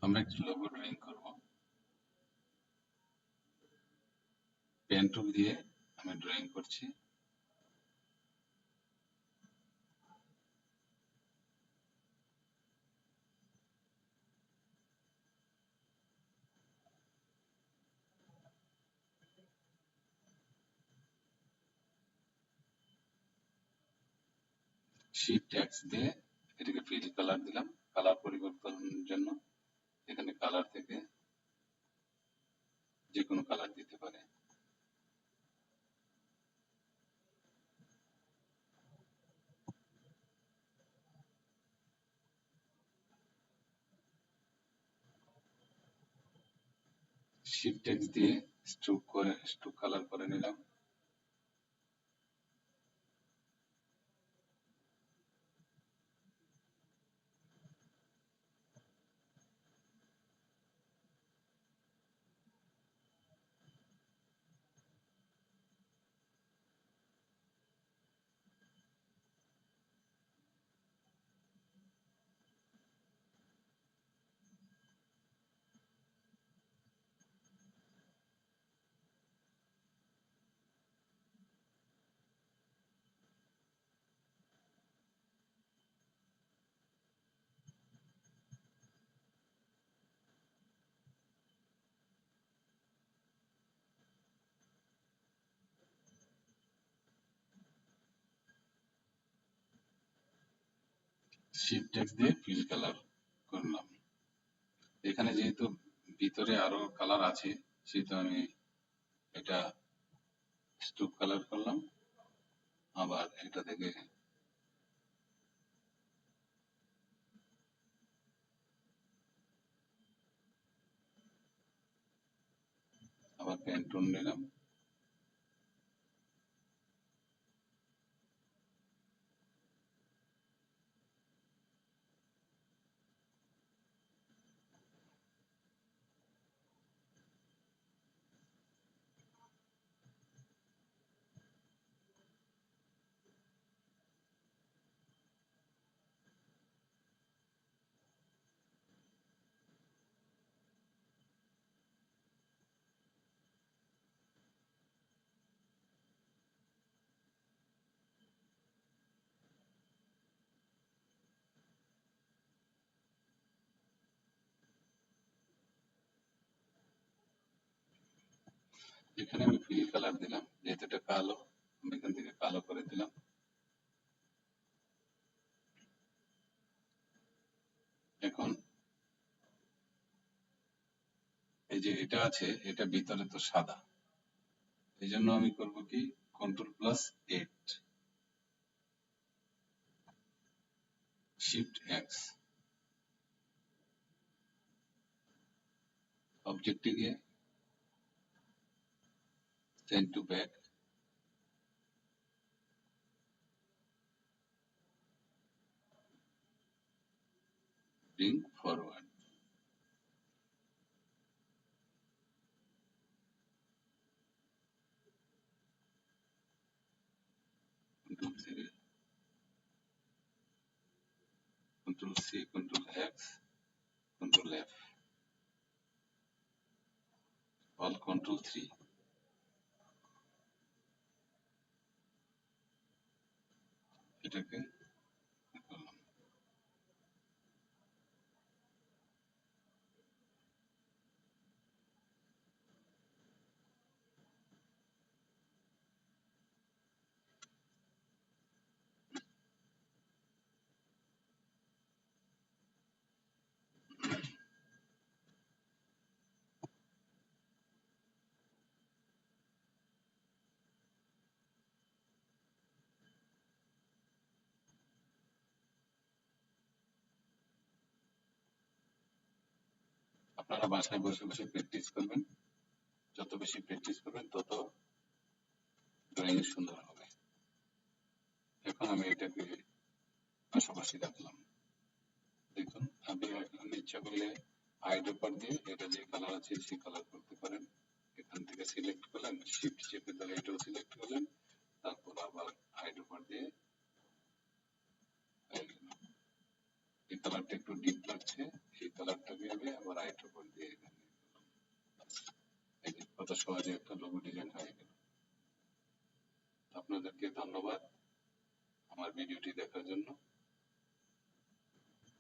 আমরা একটা logo drawing করব। পেন টুল দিয়ে আমি ড্রয়িং করছি। শিফট এক্স দিয়ে এটাকে ফিল কালার দিলাম। কালার পরিবর্তনের জন্য এখানে কালার থেকে যে কোনো কালার দিতে পারে। শিফট এক্স দিয়ে স্ট্রোক কালার করে নিলাম। শিফট এক্স দিয়ে ফিল কালার করলাম। এখানে যেহেতু ভিতরে আরো কালার আছে সেহেতু আমি এটা স্ট্রোক কালার করলাম। আবার এটা থেকে আবার পেন টুল নিলাম। এখানে আমি ফিল কালার দিলাম, যেহেতু এটা কালো আমি এখান থেকে কালো করে দিলাম। এখন এই যে এটা আছে এটা ভিতরে তো সাদা, এই জন্য আমি করব কি Ctrl+8 শিফট এক্স অবজেক্টে গিয়ে send to back, bring forward. Ctrl+C, Ctrl+X, Ctrl+F, all Ctrl+3 এটাকে করলাম। আপনারা বাসায় বসে বসে প্র্যাকটিস করবেন, যত বেশি প্র্যাকটিস করবেন তত ড্রয়িং সুন্দর হবে। এখন আমি এটাকে পাশাপাশি রাখলাম। দেখুন আপনি ইচ্ছা করলে আইড্রপার দিয়ে এটা যে কালার আছে সেই কালার করতে পারেন। এখান থেকে সিলেক্ট করলেন, শিফট চেপে ধরে এটাও সিলেক্ট করলেন, তারপর আবার আইড্রপার দিয়ে এই কালারটা একটু ডিপ লাগছে, এই কালারটাকে আমি আবার সহজে একটা লোগো ডিজাইন হয়ে গেল। আপনাদেরকে ধন্যবাদ আমার ভিডিওটি দেখার জন্য।